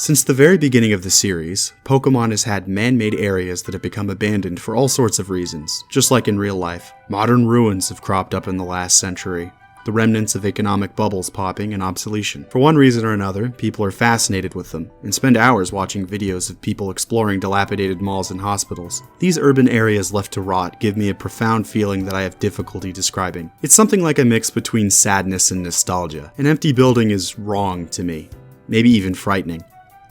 Since the very beginning of the series, Pokémon has had man-made areas that have become abandoned for all sorts of reasons, just like in real life. Modern ruins have cropped up in the last century, the remnants of economic bubbles popping and obsolescence. For one reason or another, people are fascinated with them, and spend hours watching videos of people exploring dilapidated malls and hospitals. These urban areas left to rot give me a profound feeling that I have difficulty describing. It's something like a mix between sadness and nostalgia. An empty building is wrong to me, maybe even frightening.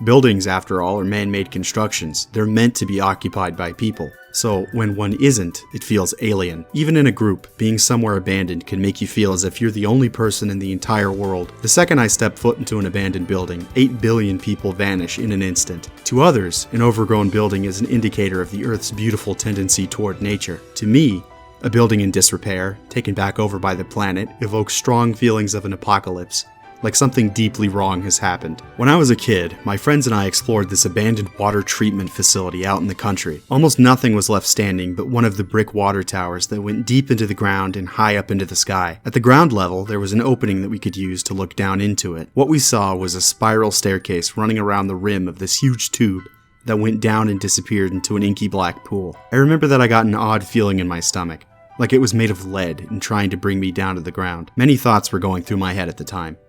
Buildings, after all, are man-made constructions. They're meant to be occupied by people. So when one isn't, it feels alien. Even in a group, being somewhere abandoned can make you feel as if you're the only person in the entire world. The second I step foot into an abandoned building, 8 billion people vanish in an instant. To others, an overgrown building is an indicator of the Earth's beautiful tendency toward nature. To me, a building in disrepair, taken back over by the planet, evokes strong feelings of an apocalypse. Like something deeply wrong has happened. When I was a kid, my friends and I explored this abandoned water treatment facility out in the country. Almost nothing was left standing but one of the brick water towers that went deep into the ground and high up into the sky. At the ground level, there was an opening that we could use to look down into it. What we saw was a spiral staircase running around the rim of this huge tube that went down and disappeared into an inky black pool. I remember that I got an odd feeling in my stomach, like it was made of lead and trying to bring me down to the ground. Many thoughts were going through my head at the time.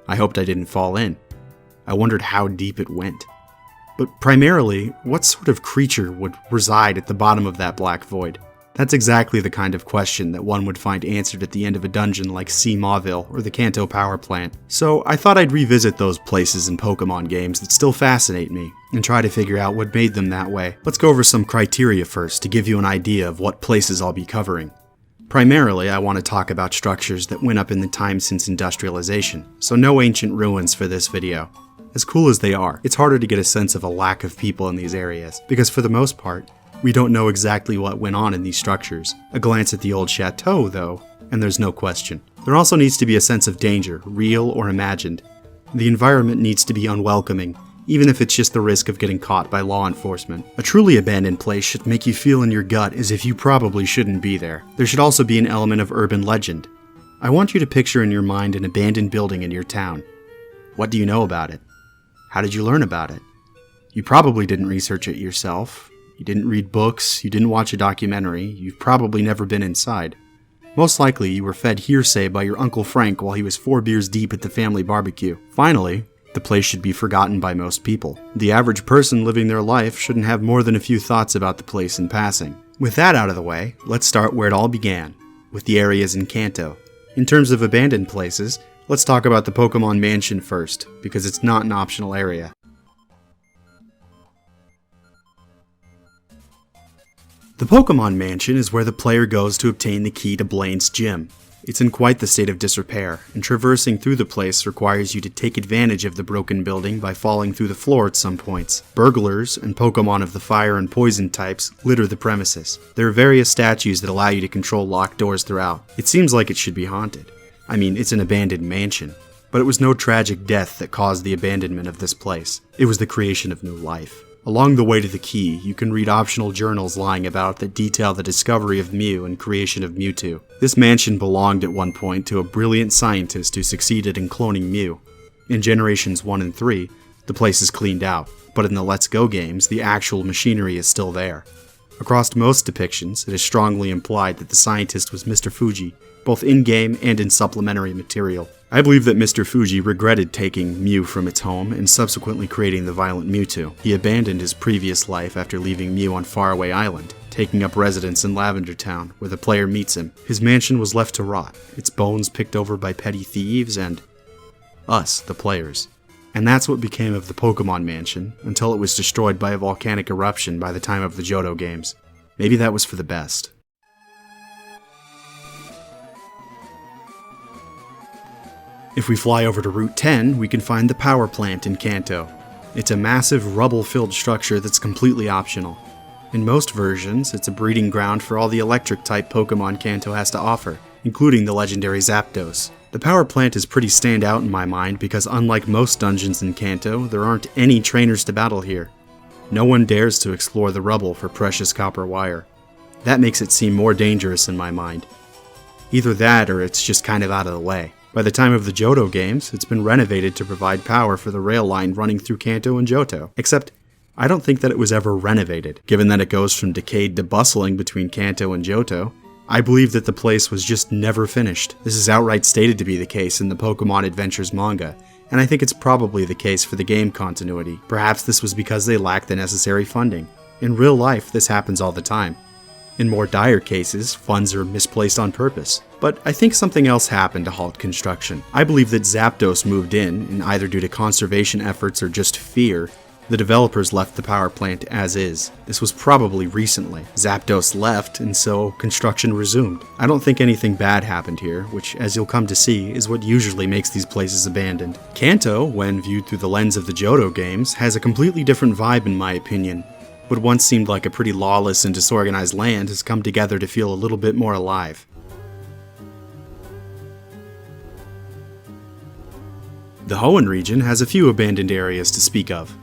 I hoped I didn't fall in. I wondered how deep it went. But primarily, what sort of creature would reside at the bottom of that black void? That's exactly the kind of question that one would find answered at the end of a dungeon like Mauville or the Kanto power plant. So I thought I'd revisit those places in Pokemon games that still fascinate me, and try to figure out what made them that way. Let's go over some criteria first to give you an idea of what places I'll be covering. Primarily, I want to talk about structures that went up in the time since industrialization, so no ancient ruins for this video. As cool as they are, it's harder to get a sense of a lack of people in these areas, because for the most part, we don't know exactly what went on in these structures. A glance at the old Chateau, though, and there's no question. There also needs to be a sense of danger, real or imagined. The environment needs to be unwelcoming, even if it's just the risk of getting caught by law enforcement. A truly abandoned place should make you feel in your gut as if you probably shouldn't be there. There should also be an element of urban legend. I want you to picture in your mind an abandoned building in your town. What do you know about it? How did you learn about it? You probably didn't research it yourself. You didn't read books, you didn't watch a documentary, you've probably never been inside. Most likely you were fed hearsay by your Uncle Frank while he was 4 beers deep at the family barbecue. Finally, the place should be forgotten by most people. The average person living their life shouldn't have more than a few thoughts about the place in passing. With that out of the way, let's start where it all began, with the areas in Kanto. In terms of abandoned places, let's talk about the Pokémon Mansion first, because it's not an optional area. The Pokémon Mansion is where the player goes to obtain the key to Blaine's gym. It's in quite the state of disrepair, and traversing through the place requires you to take advantage of the broken building by falling through the floor at some points. Burglars and Pokémon of the fire and poison types litter the premises. There are various statues that allow you to control locked doors throughout. It seems like it should be haunted. I mean, it's an abandoned mansion. But it was no tragic death that caused the abandonment of this place. It was the creation of new life. Along the way to the key, you can read optional journals lying about that detail the discovery of Mew and creation of Mewtwo. This mansion belonged at one point to a brilliant scientist who succeeded in cloning Mew. In Generations 1 and 3, the place is cleaned out, but in the Let's Go games, the actual machinery is still there. Across most depictions, it is strongly implied that the scientist was Mr. Fuji, both in-game and in supplementary material. I believe that Mr. Fuji regretted taking Mew from its home and subsequently creating the violent Mewtwo. He abandoned his previous life after leaving Mew on Faraway Island, taking up residence in Lavender Town, where the player meets him. His mansion was left to rot, its bones picked over by petty thieves and us, the players. And that's what became of the Pokémon Mansion, until it was destroyed by a volcanic eruption by the time of the Johto games. Maybe that was for the best. If we fly over to Route 10, we can find the power plant in Kanto. It's a massive rubble-filled structure that's completely optional. In most versions, it's a breeding ground for all the electric-type Pokémon Kanto has to offer, including the legendary Zapdos. The power plant is pretty standout in my mind because unlike most dungeons in Kanto, there aren't any trainers to battle here. No one dares to explore the rubble for precious copper wire. That makes it seem more dangerous in my mind. Either that or it's just kind of out of the way. By the time of the Johto games, it's been renovated to provide power for the rail line running through Kanto and Johto. Except, I don't think that it was ever renovated, given that it goes from decayed to bustling between Kanto and Johto. I believe that the place was just never finished. This is outright stated to be the case in the Pokémon Adventures manga, and I think it's probably the case for the game continuity. Perhaps this was because they lacked the necessary funding. In real life, this happens all the time. In more dire cases, funds are misplaced on purpose. But I think something else happened to halt construction. I believe that Zapdos moved in, and either due to conservation efforts or just fear, the developers left the power plant as is. This was probably recently. Zapdos left, and so construction resumed. I don't think anything bad happened here, which, as you'll come to see, is what usually makes these places abandoned. Kanto, when viewed through the lens of the Johto games, has a completely different vibe in my opinion. What once seemed like a pretty lawless and disorganized land has come together to feel a little bit more alive. The Hoenn region has a few abandoned areas to speak of.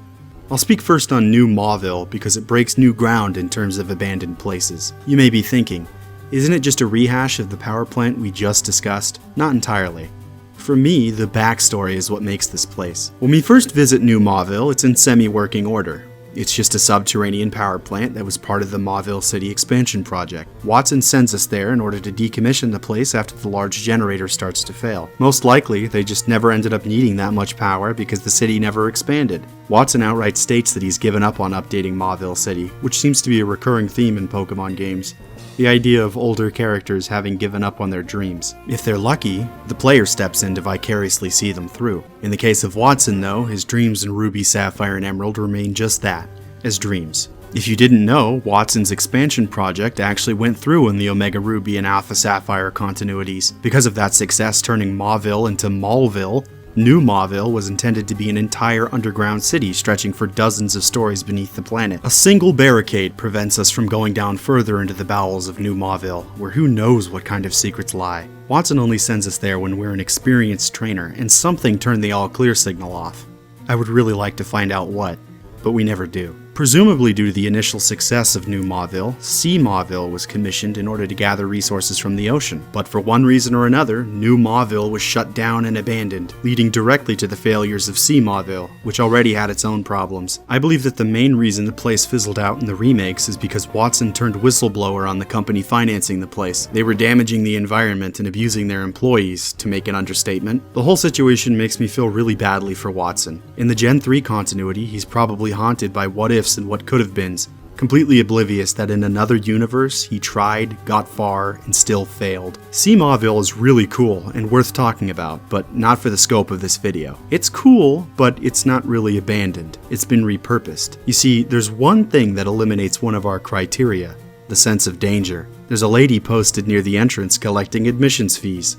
I'll speak first on New Mauville because it breaks new ground in terms of abandoned places. You may be thinking, isn't it just a rehash of the power plant we just discussed? Not entirely. For me, the backstory is what makes this place. When we first visit New Mauville, it's in semi-working order. It's just a subterranean power plant that was part of the Mauville City expansion project. Watson sends us there in order to decommission the place after the large generator starts to fail. Most likely, they just never ended up needing that much power because the city never expanded. Watson outright states that he's given up on updating Mauville City, which seems to be a recurring theme in Pokemon games. The idea of older characters having given up on their dreams. If they're lucky, the player steps in to vicariously see them through. In the case of Watson, though, his dreams in Ruby, Sapphire, and Emerald remain just that, as dreams. If you didn't know, Watson's expansion project actually went through in the Omega Ruby and Alpha Sapphire continuities. Because of that success turning Mauville into Mauville, New Mauville was intended to be an entire underground city stretching for dozens of stories beneath the planet. A single barricade prevents us from going down further into the bowels of New Mauville, where who knows what kind of secrets lie. Watson only sends us there when we're an experienced trainer, and something turned the all-clear signal off. I would really like to find out what, but we never do. Presumably due to the initial success of New Mauville, Sea Mauville was commissioned in order to gather resources from the ocean. But for one reason or another, New Mauville was shut down and abandoned, leading directly to the failures of Sea Mauville, which already had its own problems. I believe that the main reason the place fizzled out in the remakes is because Watson turned whistleblower on the company financing the place. They were damaging the environment and abusing their employees, to make an understatement. The whole situation makes me feel really badly for Watson. In the Gen 3 continuity, he's probably haunted by what-ifs and what could have beens, completely oblivious that in another universe he tried, got far, and still failed. Sea Mauville is really cool and worth talking about, but not for the scope of this video. It's cool, but it's not really abandoned. It's been repurposed. You see, there's one thing that eliminates one of our criteria, the sense of danger. There's a lady posted near the entrance collecting admissions fees.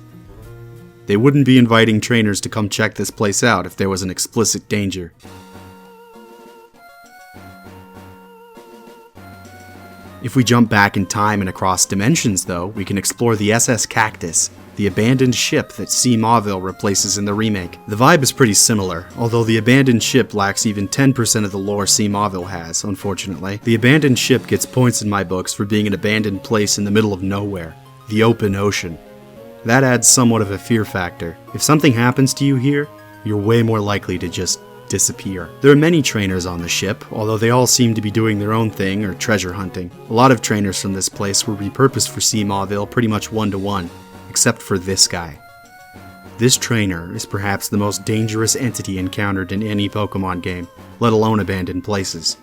They wouldn't be inviting trainers to come check this place out if there was an explicit danger. If we jump back in time and across dimensions, though, we can explore the SS Cactus, the abandoned ship that Sea Mauville replaces in the remake. The vibe is pretty similar, although the abandoned ship lacks even 10% of the lore Sea Mauville has, unfortunately. The abandoned ship gets points in my books for being an abandoned place in the middle of nowhere, the open ocean. That adds somewhat of a fear factor. If something happens to you here, you're way more likely to just disappear. There are many trainers on the ship, although they all seem to be doing their own thing or treasure hunting. A lot of trainers from this place were repurposed for Sea Mauville pretty much one-to-one, except for this guy. This trainer is perhaps the most dangerous entity encountered in any Pokemon game, let alone abandoned places.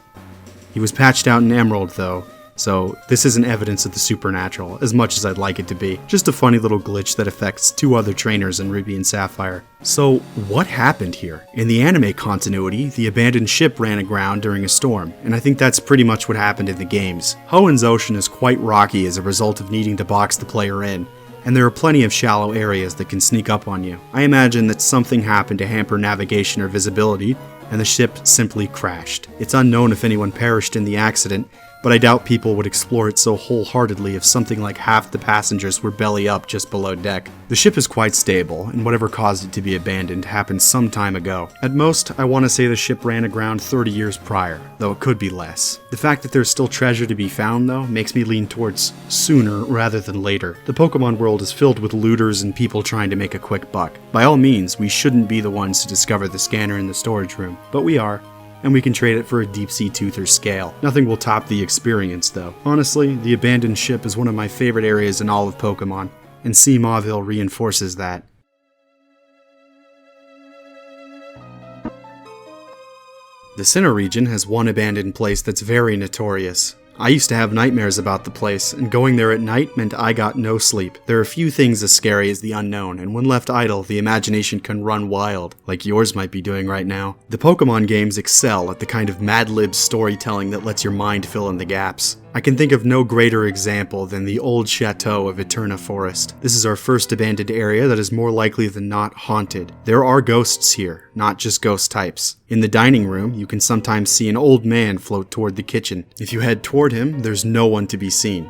He was patched out in Emerald though, so this isn't evidence of the supernatural, as much as I'd like it to be. Just a funny little glitch that affects two other trainers in Ruby and Sapphire. So, what happened here? In the anime continuity, the abandoned ship ran aground during a storm, and I think that's pretty much what happened in the games. Hoenn's ocean is quite rocky as a result of needing to box the player in, and there are plenty of shallow areas that can sneak up on you. I imagine that something happened to hamper navigation or visibility, and the ship simply crashed. It's unknown if anyone perished in the accident, but I doubt people would explore it so wholeheartedly if something like half the passengers were belly up just below deck. The ship is quite stable, and whatever caused it to be abandoned happened some time ago. At most, I want to say the ship ran aground 30 years prior, though it could be less. The fact that there's still treasure to be found, though, makes me lean towards sooner rather than later. The Pokemon world is filled with looters and people trying to make a quick buck. By all means, we shouldn't be the ones to discover the scanner in the storage room, but we are. And we can trade it for a deep-sea tooth or scale. Nothing will top the experience, though. Honestly, the abandoned ship is one of my favorite areas in all of Pokemon, and Sea Mauville reinforces that. The Sinnoh region has one abandoned place that's very notorious. I used to have nightmares about the place, and going there at night meant I got no sleep. There are few things as scary as the unknown, and when left idle, the imagination can run wild, like yours might be doing right now. The Pokemon games excel at the kind of Mad Lib storytelling that lets your mind fill in the gaps. I can think of no greater example than the old Chateau of Eterna Forest. This is our first abandoned area that is more likely than not haunted. There are ghosts here, not just ghost types. In the dining room, you can sometimes see an old man float toward the kitchen. If you head toward him, there's no one to be seen.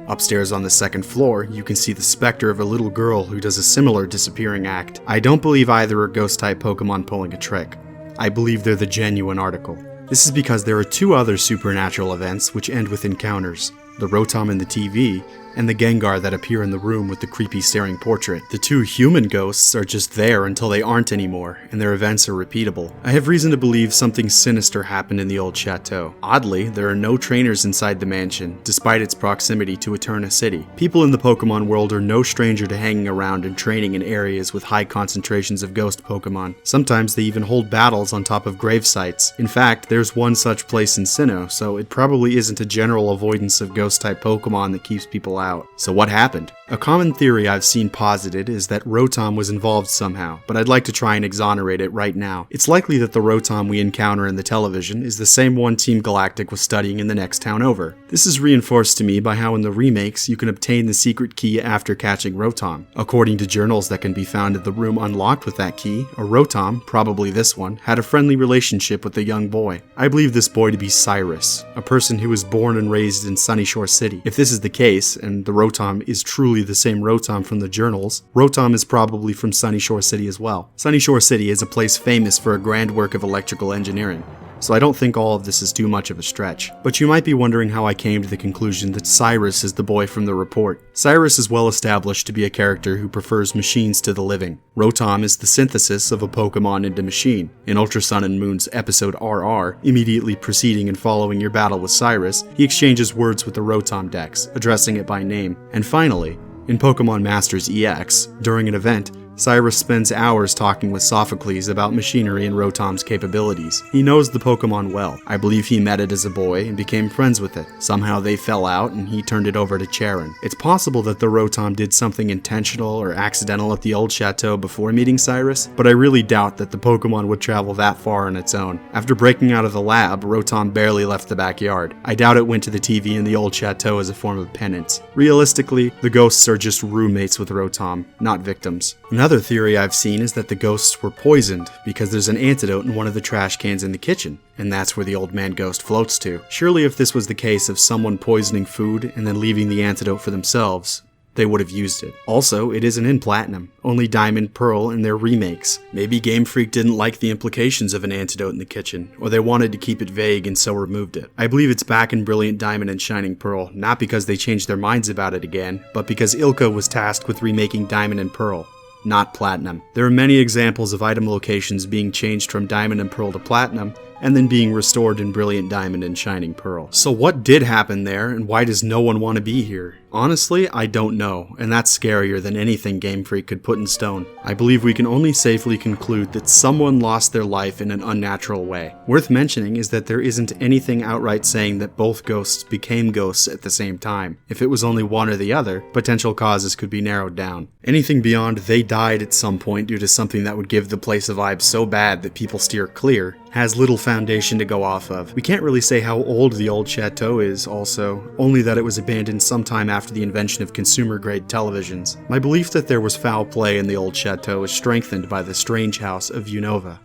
Upstairs on the second floor, you can see the specter of a little girl who does a similar disappearing act. I don't believe either are ghost-type Pokemon pulling a trick. I believe they're the genuine article. This is because there are two other supernatural events which end with encounters. The Rotom in the TV, and the Gengar that appear in the room with the creepy staring portrait. The two human ghosts are just there until they aren't anymore, and their events are repeatable. I have reason to believe something sinister happened in the old Chateau. Oddly, there are no trainers inside the mansion, despite its proximity to Eterna City. People in the Pokemon world are no stranger to hanging around and training in areas with high concentrations of ghost Pokemon. Sometimes they even hold battles on top of grave sites. In fact, there's one such place in Sinnoh, so it probably isn't a general avoidance of ghost-type Pokemon that keeps people out. So what happened? A common theory I've seen posited is that Rotom was involved somehow, but I'd like to try and exonerate it right now. It's likely that the Rotom we encounter in the television is the same one Team Galactic was studying in the next town over. This is reinforced to me by how in the remakes you can obtain the secret key after catching Rotom. According to journals that can be found in the room unlocked with that key, a Rotom, probably this one, had a friendly relationship with a young boy. I believe this boy to be Cyrus, a person who was born and raised in Sunyshore City. If this is the case, and the Rotom is truly the same Rotom from the journals, Rotom is probably from Sunyshore City as well. Sunyshore City is a place famous for a grand work of electrical engineering, so I don't think all of this is too much of a stretch. But you might be wondering how I came to the conclusion that Cyrus is the boy from the report. Cyrus is well established to be a character who prefers machines to the living. Rotom is the synthesis of a Pokemon into machine. In Ultra Sun and Moon's episode RR, immediately preceding and following your battle with Cyrus, he exchanges words with the Rotom Dex, addressing it by name. And finally, in Pokemon Masters EX, during an event, Cyrus spends hours talking with Sophocles about machinery and Rotom's capabilities. He knows the Pokemon well. I believe he met it as a boy and became friends with it. Somehow they fell out and he turned it over to Charon. It's possible that the Rotom did something intentional or accidental at the old Chateau before meeting Cyrus, but I really doubt that the Pokemon would travel that far on its own. After breaking out of the lab, Rotom barely left the backyard. I doubt it went to the TV in the old Chateau as a form of penance. Realistically, the ghosts are just roommates with Rotom, not victims. Another theory I've seen is that the ghosts were poisoned because there's an antidote in one of the trash cans in the kitchen, and that's where the old man ghost floats to. Surely if this was the case of someone poisoning food and then leaving the antidote for themselves, they would have used it. Also, it isn't in Platinum, only Diamond, Pearl, and their remakes. Maybe Game Freak didn't like the implications of an antidote in the kitchen, or they wanted to keep it vague and so removed it. I believe it's back in Brilliant Diamond and Shining Pearl, not because they changed their minds about it again, but because Ilka was tasked with remaking Diamond and Pearl, not Platinum. There are many examples of item locations being changed from Diamond and Pearl to Platinum, and then being restored in Brilliant Diamond and Shining Pearl. So what did happen there, and why does no one want to be here? Honestly, I don't know, and that's scarier than anything Game Freak could put in stone. I believe we can only safely conclude that someone lost their life in an unnatural way. Worth mentioning is that there isn't anything outright saying that both ghosts became ghosts at the same time. If it was only one or the other, potential causes could be narrowed down. Anything beyond they died at some point due to something that would give the place a vibe so bad that people steer clear has little foundation to go off of. We can't really say how old the old Chateau is also, only that it was abandoned sometime after the invention of consumer-grade televisions. My belief that there was foul play in the old Chateau is strengthened by the strange house of Unova.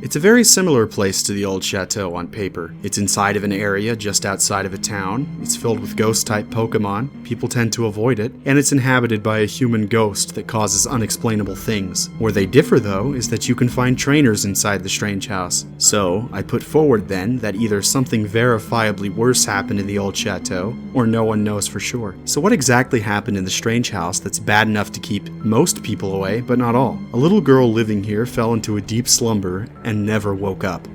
It's a very similar place to the old Chateau on paper. It's inside of an area just outside of a town, it's filled with ghost-type Pokemon, people tend to avoid it, and it's inhabited by a human ghost that causes unexplainable things. Where they differ though is that you can find trainers inside the strange house. So, I put forward then that either something verifiably worse happened in the old Chateau, or no one knows for sure. So what exactly happened in the strange house that's bad enough to keep most people away, but not all? A little girl living here fell into a deep slumber and never woke up.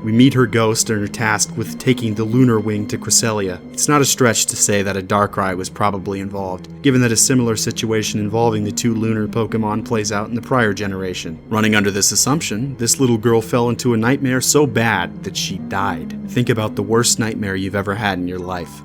We meet her ghost and are tasked with taking the lunar wing to Cresselia. It's not a stretch to say that a Darkrai was probably involved, given that a similar situation involving the two lunar Pokemon plays out in the prior generation. Running under this assumption, this little girl fell into a nightmare so bad that she died. Think about the worst nightmare you've ever had in your life.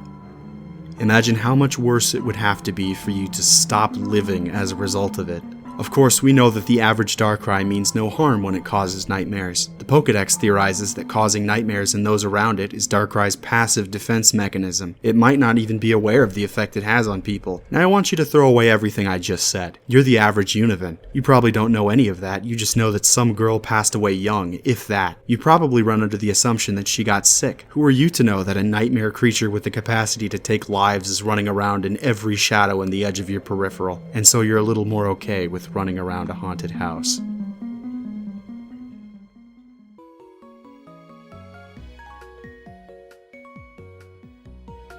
Imagine how much worse it would have to be for you to stop living as a result of it. Of course, we know that the average Darkrai means no harm when it causes nightmares. The Pokédex theorizes that causing nightmares and those around it is Darkrai's passive defense mechanism. It might not even be aware of the effect it has on people. Now I want you to throw away everything I just said. You're the average Univin. You probably don't know any of that, you just know that some girl passed away young, if that. You probably run under the assumption that she got sick. Who are you to know that a nightmare creature with the capacity to take lives is running around in every shadow in the edge of your peripheral, and so you're a little more okay with running around a haunted house.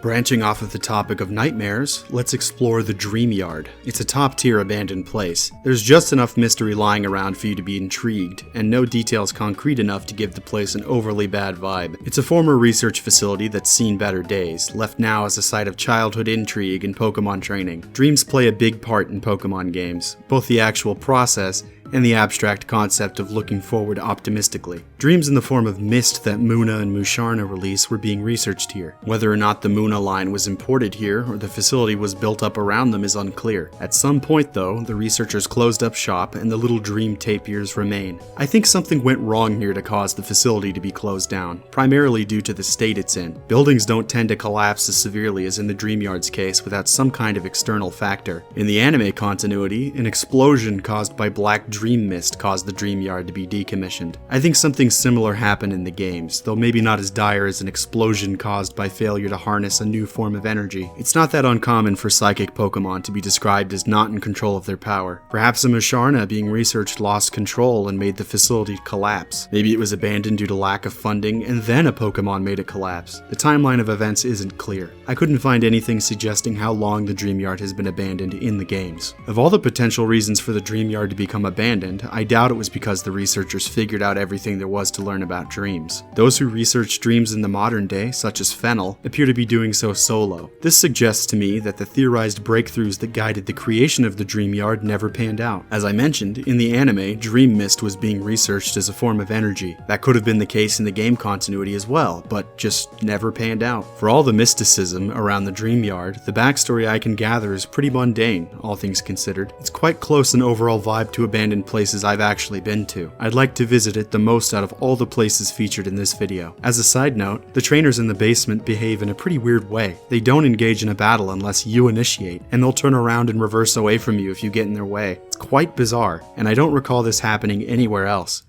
Branching off of the topic of nightmares, let's explore the Dreamyard. It's a top-tier abandoned place. There's just enough mystery lying around for you to be intrigued, and no details concrete enough to give the place an overly bad vibe. It's a former research facility that's seen better days, left now as a site of childhood intrigue and Pokemon training. Dreams play a big part in Pokemon games, both the actual process and the abstract concept of looking forward optimistically. Dreams in the form of mist that Muna and Musharna release were being researched here. Whether or not the Muna line was imported here or the facility was built up around them is unclear. At some point though, the researchers closed up shop and the little dream tapirs remain. I think something went wrong here to cause the facility to be closed down, primarily due to the state it's in. Buildings don't tend to collapse as severely as in the Dreamyard's case without some kind of external factor. In the anime continuity, an explosion caused by black dream mist caused the Dreamyard to be decommissioned. I think something similar happened in the games, though maybe not as dire as an explosion caused by failure to harness a new form of energy. It's not that uncommon for psychic Pokemon to be described as not in control of their power. Perhaps a Musharna being researched lost control and made the facility collapse. Maybe it was abandoned due to lack of funding, and then a Pokemon made it collapse. The timeline of events isn't clear. I couldn't find anything suggesting how long the Dreamyard has been abandoned in the games. Of all the potential reasons for the Dreamyard to become abandoned, I doubt it was because the researchers figured out everything there was to learn about dreams. Those who research dreams in the modern day, such as Fennel, appear to be doing so solo. This suggests to me that the theorized breakthroughs that guided the creation of the Dreamyard never panned out. As I mentioned, in the anime, Dream Mist was being researched as a form of energy. That could have been the case in the game continuity as well, but just never panned out. For all the mysticism around the Dreamyard, the backstory I can gather is pretty mundane, all things considered. It's quite close in overall vibe to abandoned places I've actually been to. I'd like to visit it the most out of all the places featured in this video. As a side note, the trainers in the basement behave in a pretty weird way. They don't engage in a battle unless you initiate, and they'll turn around and reverse away from you if you get in their way. It's quite bizarre, and I don't recall this happening anywhere else.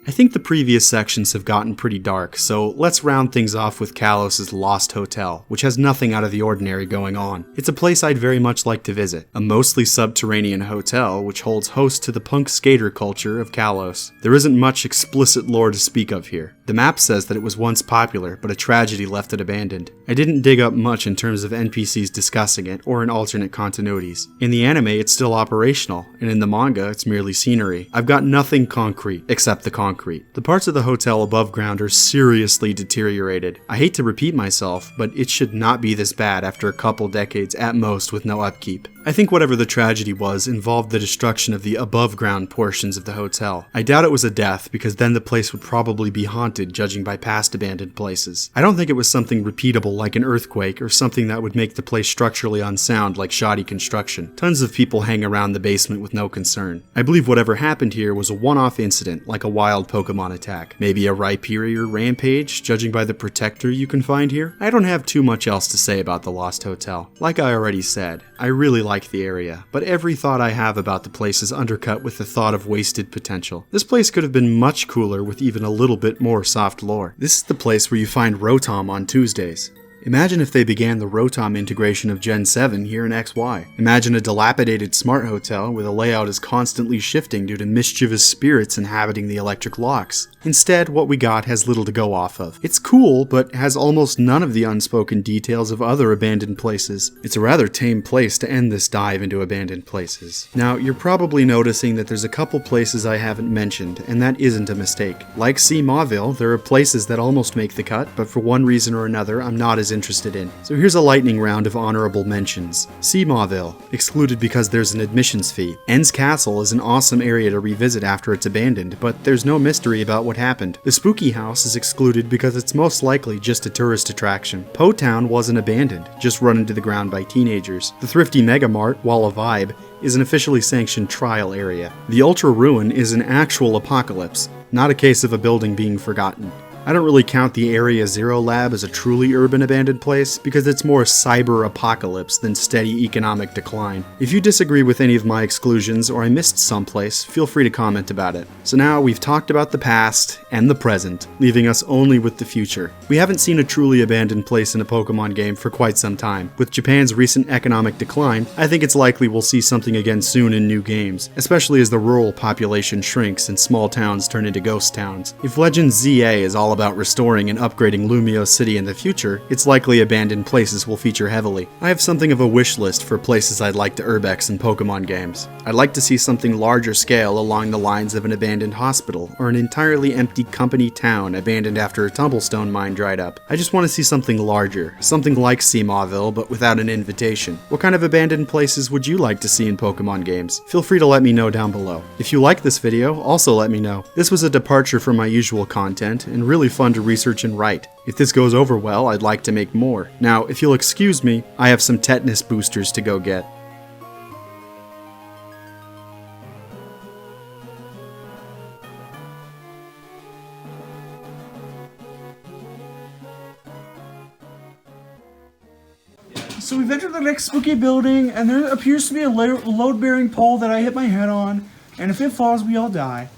I think the previous sections have gotten pretty dark, so let's round things off with Kalos' Lost Hotel, which has nothing out of the ordinary going on. It's a place I'd very much like to visit, a mostly subterranean hotel which holds host to the punk skater culture of Kalos. There isn't much explicit lore to speak of here. The map says that it was once popular, but a tragedy left it abandoned. I didn't dig up much in terms of NPCs discussing it, or in alternate continuities. In the anime, it's still operational, and in the manga, it's merely scenery. I've got nothing concrete, except the concrete. The parts of the hotel above ground are seriously deteriorated. I hate to repeat myself, but it should not be this bad after a couple decades at most with no upkeep. I think whatever the tragedy was involved the destruction of the above ground portions of the hotel. I doubt it was a death, because then the place would probably be haunted judging by past abandoned places. I don't think it was something repeatable like an earthquake or something that would make the place structurally unsound like shoddy construction. Tons of people hang around the basement with no concern. I believe whatever happened here was a one-off incident like a wild Pokemon attack. Maybe a Rhyperior rampage, judging by the protector you can find here. I don't have too much else to say about the Lost Hotel. Like I already said, I really like like the area, but every thought I have about the place is undercut with the thought of wasted potential. This place could have been much cooler with even a little bit more soft lore. This is the place where you find Rotom on Tuesdays. Imagine if they began the Rotom integration of Gen 7 here in XY. Imagine a dilapidated smart hotel where the layout is constantly shifting due to mischievous spirits inhabiting the electric locks. Instead, what we got has little to go off of. It's cool, but has almost none of the unspoken details of other abandoned places. It's a rather tame place to end this dive into abandoned places. Now, you're probably noticing that there's a couple places I haven't mentioned, and that isn't a mistake. Like Mauville, there are places that almost make the cut, but for one reason or another, I'm not as interested in. So here's a lightning round of honorable mentions. Mauville, excluded because there's an admissions fee. Enn's Castle is an awesome area to revisit after it's abandoned, but there's no mystery about what happened. The Spooky House is excluded because it's most likely just a tourist attraction. Po Town wasn't abandoned, just run into the ground by teenagers. The Thrifty Mega Mart, while a vibe, is an officially sanctioned trial area. The Ultra Ruin is an actual apocalypse, not a case of a building being forgotten. I don't really count the Area Zero Lab as a truly urban abandoned place because it's more cyber apocalypse than steady economic decline. If you disagree with any of my exclusions or I missed someplace, feel free to comment about it. So now we've talked about the past and the present, leaving us only with the future. We haven't seen a truly abandoned place in a Pokemon game for quite some time. With Japan's recent economic decline, I think it's likely we'll see something again soon in new games, especially as the rural population shrinks and small towns turn into ghost towns. If Legends ZA is all about restoring and upgrading Lumio City in the future, it's likely abandoned places will feature heavily. I have something of a wish list for places I'd like to urbex in Pokemon games. I'd like to see something larger scale along the lines of an abandoned hospital, or an entirely empty company town abandoned after a tumblestone mine dried up. I just want to see something larger, something like Mauville but without an invitation. What kind of abandoned places would you like to see in Pokemon games? Feel free to let me know down below. If you like this video, also let me know. This was a departure from my usual content, and really fun to research and write. If this goes over well, I'd like to make more. Now, if you'll excuse me, I have some tetanus boosters to go get. So we've entered the next spooky building, and there appears to be a load-bearing pole that I hit my head on, and if it falls, we all die.